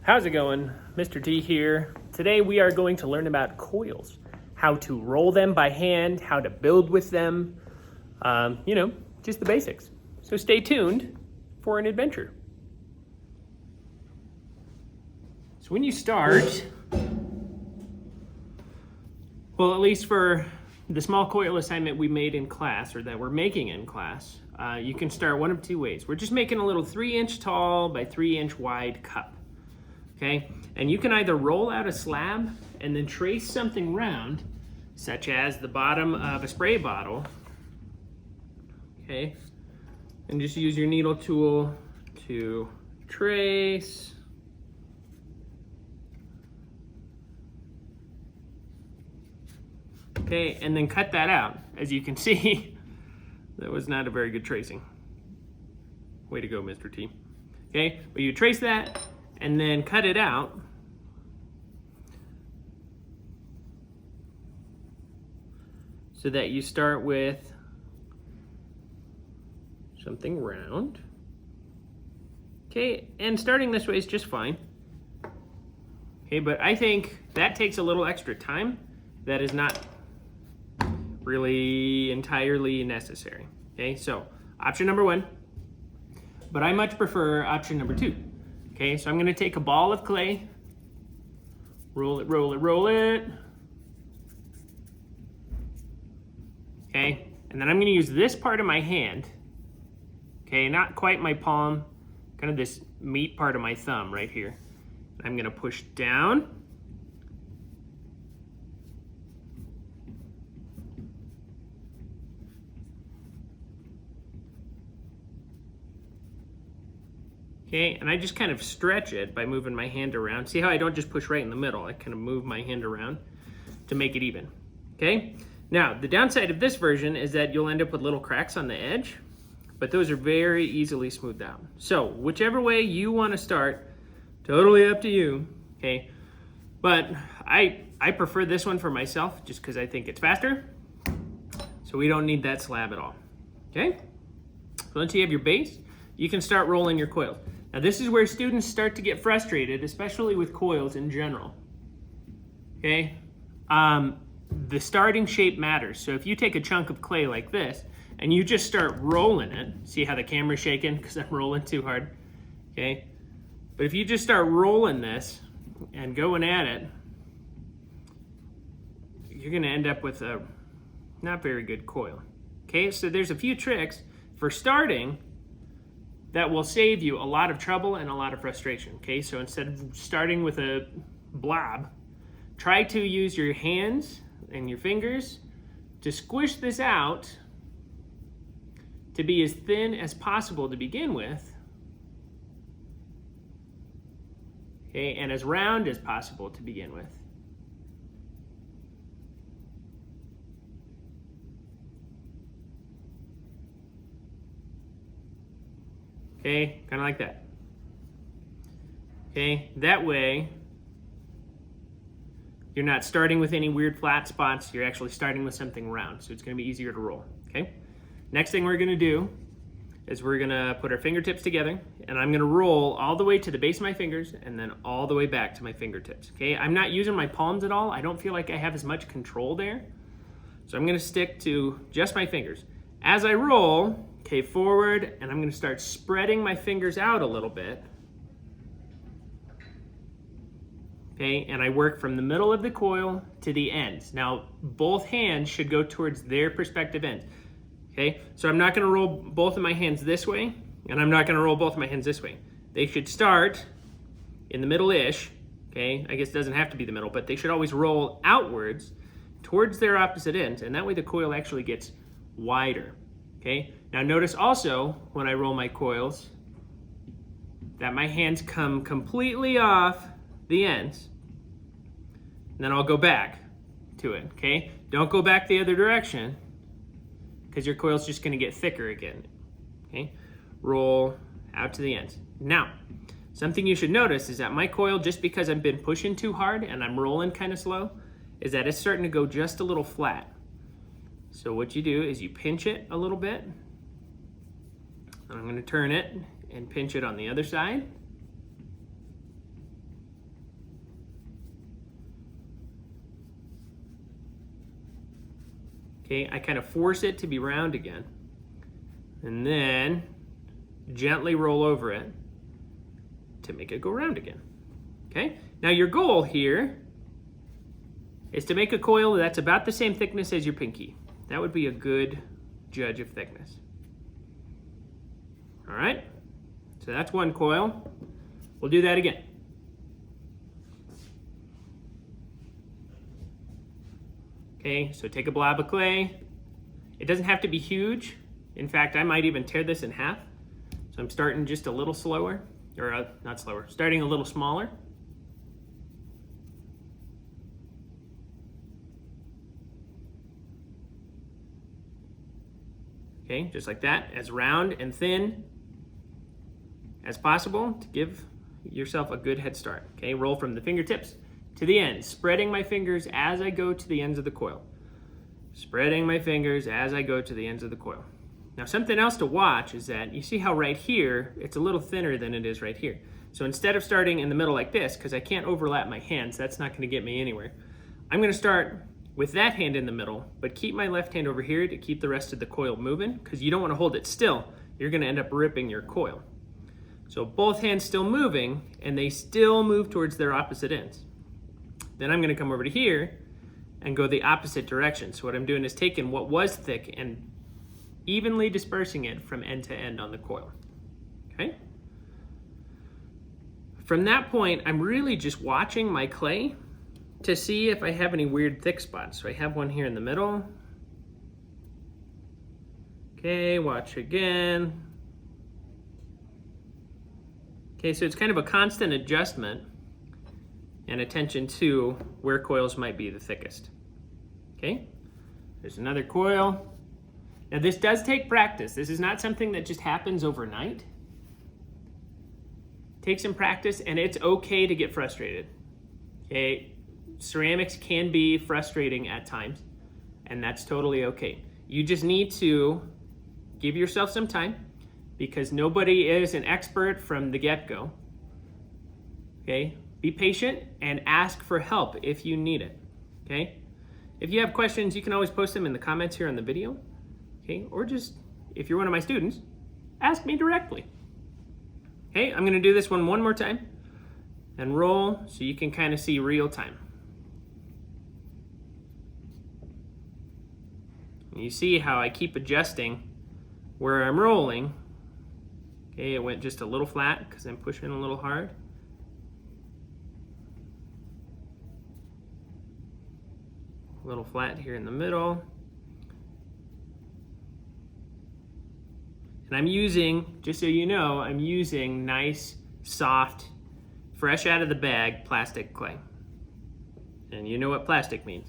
How's it going? Mr. T here. Today we are going to learn about coils, how to roll them by hand, how to build with them, just the basics. So stay tuned for an adventure. So when you start, well, at least for the small coil assignment we made in class, or that we're making in class, you can start one of two ways. We're just making a little 3-inch tall by 3-inch wide cup. Okay, and you can either roll out a slab and then trace something round, such as the bottom of a spray bottle, okay, and just use your needle tool to trace. Okay, and then cut that out. As you can see, that was not a very good tracing. Way to go, Mr. T. Okay, but you trace that, and then cut it out. So that you start with something round. Okay, and starting this way is just fine. Okay, but I think that takes a little extra time. That is not really entirely necessary. Okay, so option number 1, but I much prefer option number 2. Okay, so I'm gonna take a ball of clay, roll it, roll it, roll it. Okay, and then I'm gonna use this part of my hand, okay, not quite my palm, kind of this meat part of my thumb right here. I'm gonna push down. Okay, and I just kind of stretch it by moving my hand around. See how I don't just push right in the middle? I kind of move my hand around to make it even. Okay, now the downside of this version is that you'll end up with little cracks on the edge, but those are very easily smoothed out. So whichever way you want to start, totally up to you. Okay, but I prefer this one for myself just because I think it's faster. So we don't need that slab at all. Okay, so once you have your base, you can start rolling your coils. Now this is where students start to get frustrated, especially with coils in general. Okay, the starting shape matters. So if you take a chunk of clay like this and you just start rolling it, see how the camera's shaking because I'm rolling too hard, okay? But if you just start rolling this and going at it, you're gonna end up with a not very good coil. Okay, so there's a few tricks for starting that will save you a lot of trouble and a lot of frustration. Okay, so instead of starting with a blob, try to use your hands and your fingers to squish this out to be as thin as possible to begin with, okay, and as round as possible to begin with. Okay, kind of like that. Okay, that way you're not starting with any weird flat spots, you're actually starting with something round, so it's gonna be easier to roll, okay? Next thing we're gonna do is we're gonna put our fingertips together, and I'm gonna roll all the way to the base of my fingers and then all the way back to my fingertips, okay? I'm not using my palms at all. I don't feel like I have as much control there. So I'm gonna stick to just my fingers. As I roll, okay, forward, and I'm gonna start spreading my fingers out a little bit. Okay, and I work from the middle of the coil to the ends. Now, both hands should go towards their respective ends. Okay, so I'm not gonna roll both of my hands this way, and I'm not gonna roll both of my hands this way. They should start in the middle-ish, okay? I guess it doesn't have to be the middle, but they should always roll outwards towards their opposite ends, and that way the coil actually gets wider, okay? Now notice also, when I roll my coils, that my hands come completely off the ends, and then I'll go back to it, okay? Don't go back the other direction, because your coil's just gonna get thicker again, okay? Roll out to the ends. Now, something you should notice is that my coil, just because I've been pushing too hard and I'm rolling kind of slow, is that it's starting to go just a little flat. So what you do is you pinch it a little bit, and I'm gonna turn it and pinch it on the other side. Okay, I kind of force it to be round again. And then gently roll over it to make it go round again. Okay, now your goal here is to make a coil that's about the same thickness as your pinky. That would be a good judge of thickness. All right, so that's one coil. We'll do that again. Okay, so take a blob of clay. It doesn't have to be huge. In fact, I might even tear this in half. So I'm starting just a little slower, or not slower, starting a little smaller. Okay, just like that, as round and thin as possible to give yourself a good head start. Okay, roll from the fingertips to the ends, spreading my fingers as I go to the ends of the coil. Spreading my fingers as I go to the ends of the coil. Now something else to watch is that you see how right here, it's a little thinner than it is right here. So instead of starting in the middle like this, because I can't overlap my hands, that's not gonna get me anywhere. I'm gonna start with that hand in the middle, but keep my left hand over here to keep the rest of the coil moving, because you don't wanna hold it still. You're gonna end up ripping your coil. So both hands still moving, and they still move towards their opposite ends. Then I'm gonna come over to here and go the opposite direction. So what I'm doing is taking what was thick and evenly dispersing it from end to end on the coil, okay? From that point, I'm really just watching my clay to see if I have any weird thick spots. So I have one here in the middle. Okay, watch again. Okay, so it's kind of a constant adjustment and attention to where coils might be the thickest. Okay, there's another coil. Now this does take practice. This is not something that just happens overnight. Take some practice, and it's okay to get frustrated. Okay, ceramics can be frustrating at times, and that's totally okay. You just need to give yourself some time, because nobody is an expert from the get-go. Okay, be patient and ask for help if you need it. Okay, if you have questions, you can always post them in the comments here on the video. Okay, or just, if you're one of my students, ask me directly. Okay, I'm gonna do this one more time and roll so you can kind of see real time. You see how I keep adjusting where I'm rolling. Okay, it went just a little flat because I'm pushing a little hard. A little flat here in the middle. And I'm using, just so you know, I'm using nice, soft, fresh out of the bag plastic clay. And you know what plastic means.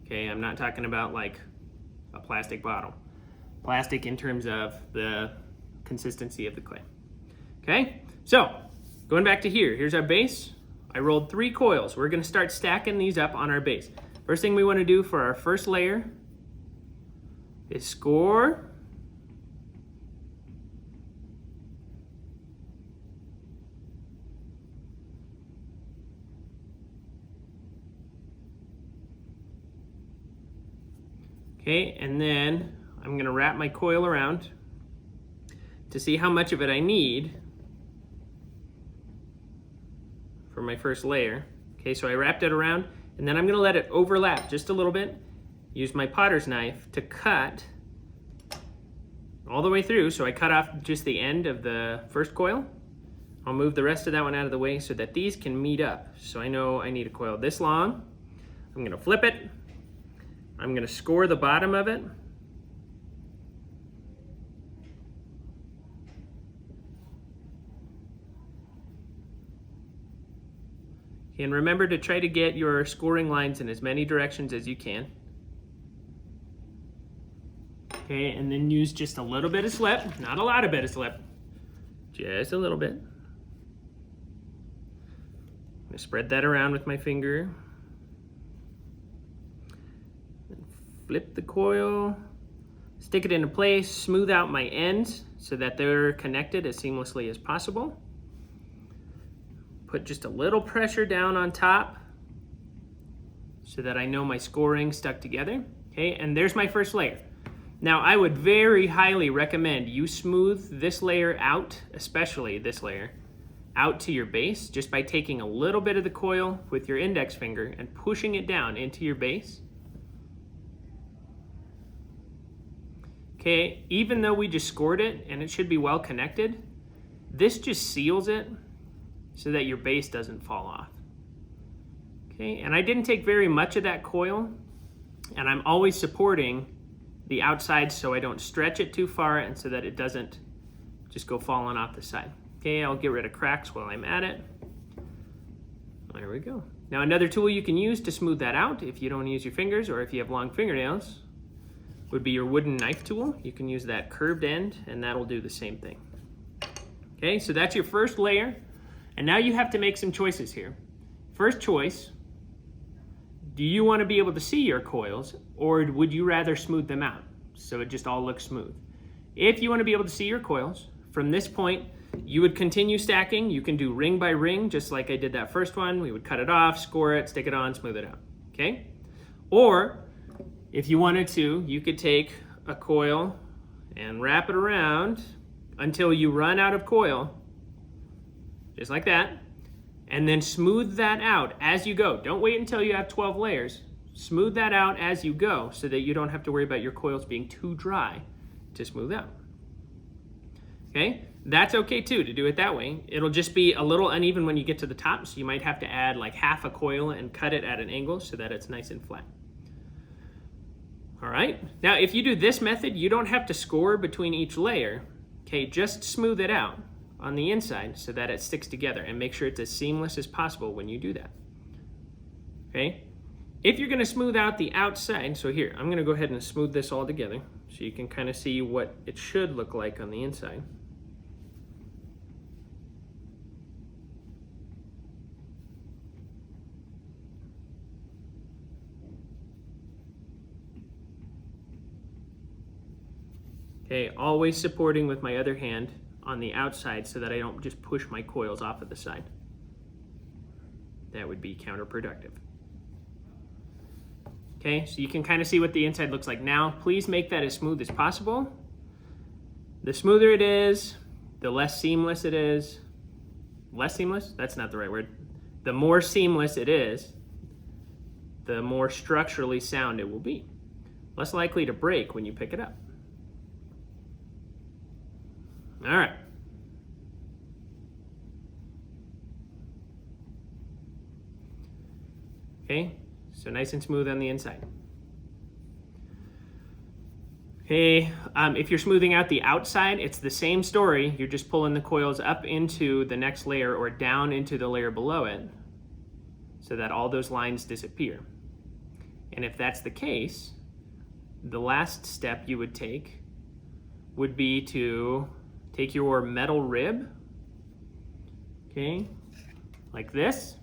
Okay, I'm not talking about like a plastic bottle. Plastic in terms of the consistency of the clay. Okay, so going back to here, here's our base. I rolled 3 coils. We're gonna start stacking these up on our base. First thing we wanna do for our first layer is score. Okay, and then I'm gonna wrap my coil around to see how much of it I need for my first layer. Okay, so I wrapped it around, and then I'm gonna let it overlap just a little bit. Use my potter's knife to cut all the way through. So I cut off just the end of the first coil. I'll move the rest of that one out of the way so that these can meet up. So I know I need a coil this long. I'm gonna flip it. I'm gonna score the bottom of it. And remember to try to get your scoring lines in as many directions as you can. Okay, and then use just a little bit of slip, not a lot of bit of slip, just a little bit. I'm gonna spread that around with my finger. Flip the coil, stick it into place, smooth out my ends so that they're connected as seamlessly as possible. Put just a little pressure down on top so that I know my scoring stuck together. Okay, and there's my first layer. Now, I would very highly recommend you smooth this layer out, especially this layer, out to your base just by taking a little bit of the coil with your index finger and pushing it down into your base. Okay, even though we just scored it and it should be well connected, this just seals it so that your base doesn't fall off. Okay, and I didn't take very much of that coil, and I'm always supporting the outside so I don't stretch it too far and so that it doesn't just go falling off the side. Okay, I'll get rid of cracks while I'm at it. There we go. Now another tool you can use to smooth that out if you don't use your fingers or if you have long fingernails would be your wooden knife tool. You can use that curved end and that'll do the same thing. Okay, so that's your first layer. And now you have to make some choices here. First choice, do you want to be able to see your coils or would you rather smooth them out so it just all looks smooth? If you want to be able to see your coils, from this point, you would continue stacking. You can do ring by ring, just like I did that first one. We would cut it off, score it, stick it on, smooth it out, okay? Or if you wanted to, you could take a coil and wrap it around until you run out of coil, just like that, and then smooth that out as you go. Don't wait until you have 12 layers. Smooth that out as you go so that you don't have to worry about your coils being too dry to smooth out. Okay, that's okay too to do it that way. It'll just be a little uneven when you get to the top, so you might have to add like half a coil and cut it at an angle so that it's nice and flat. All right, now if you do this method, you don't have to score between each layer. Okay, just smooth it out on the inside so that it sticks together and make sure it's as seamless as possible when you do that. Okay, if you're gonna smooth out the outside, so here, I'm gonna go ahead and smooth this all together so you can kind of see what it should look like on the inside. Okay, always supporting with my other hand on the outside so that I don't just push my coils off of the side. That would be counterproductive. Okay, so you can kind of see what the inside looks like now. Please make that as smooth as possible. The smoother it is, the less seamless it is. Less seamless? That's not the right word. The more seamless it is, the more structurally sound it will be. Less likely to break when you pick it up. All right. Okay, so nice and smooth on the inside. Okay, if you're smoothing out the outside, it's the same story. You're just pulling the coils up into the next layer or down into the layer below it so that all those lines disappear. And if that's the case, the last step you would take would be to take your metal rib, okay, like this,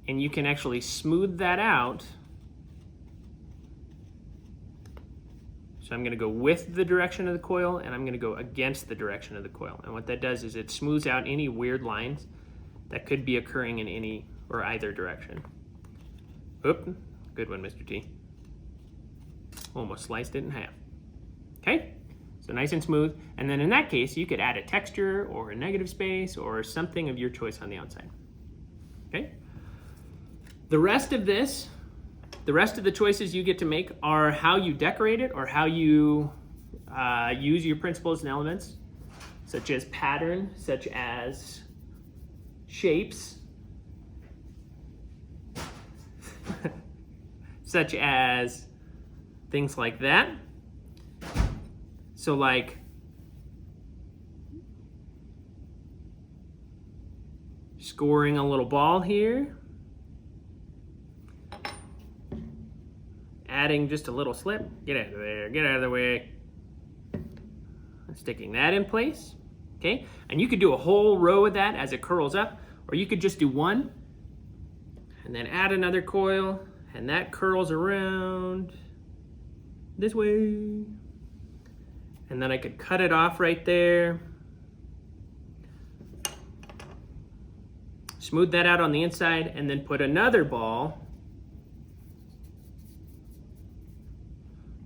and you can actually smooth that out. So I'm gonna go with the direction of the coil and I'm gonna go against the direction of the coil. And what that does is it smooths out any weird lines that could be occurring in any or either direction. Oop, good one, Mr. T. Almost sliced it in half. Okay? So nice and smooth. And then in that case, you could add a texture or a negative space or something of your choice on the outside. Okay? The rest of this, the rest of the choices you get to make are how you decorate it or how you use your principles and elements, such as pattern, such as shapes, such as things like that. So like scoring a little ball here, adding just a little slip, get out of there, get out of the way, sticking that in place, okay? And you could do a whole row of that as it curls up, or you could just do one and then add another coil and that curls around this way. And then I could cut it off right there. Smooth that out on the inside and then put another ball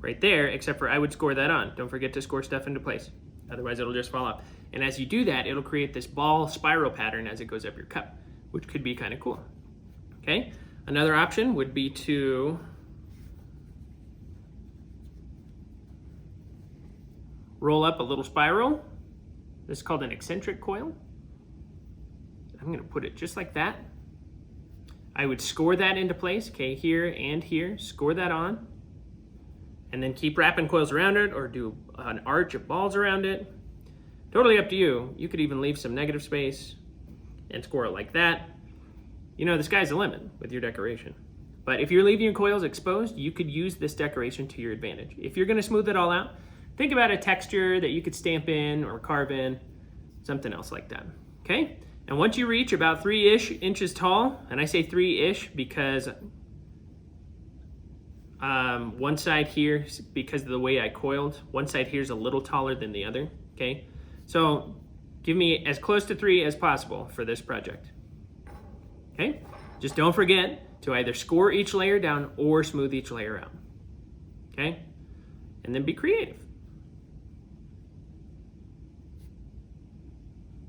right there, except for I would score that on. Don't forget to score stuff into place. Otherwise it'll just fall off. And as you do that, it'll create this ball spiral pattern as it goes up your cup, which could be kind of cool. Okay? Another option would be to roll up a little spiral. This is called an eccentric coil. I'm going to put it just like that. I would score that into place, okay, here and here, score that on, and then keep wrapping coils around it or do an arch of balls around it. Totally up to you. You could even leave some negative space and score it like that. You know, the sky's the limit with your decoration. But if you're leaving your coils exposed, you could use this decoration to your advantage. If you're going to smooth it all out, think about a texture that you could stamp in or carve in, something else like that, okay? And once you reach about 3-ish inches tall, and I say 3-ish because one side here, because of the way I coiled, one side here is a little taller than the other, okay? So give me as close to 3 as possible for this project, okay? Just don't forget to either score each layer down or smooth each layer out, okay? And then be creative.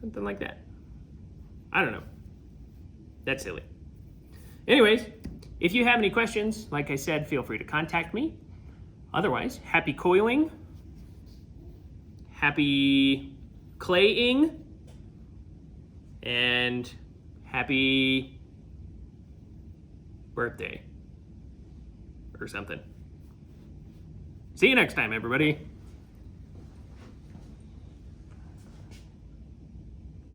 Something like that. I don't know. That's silly. Anyways, if you have any questions, like I said, feel free to contact me. Otherwise, happy coiling, happy claying, and happy birthday or something. See you next time, everybody.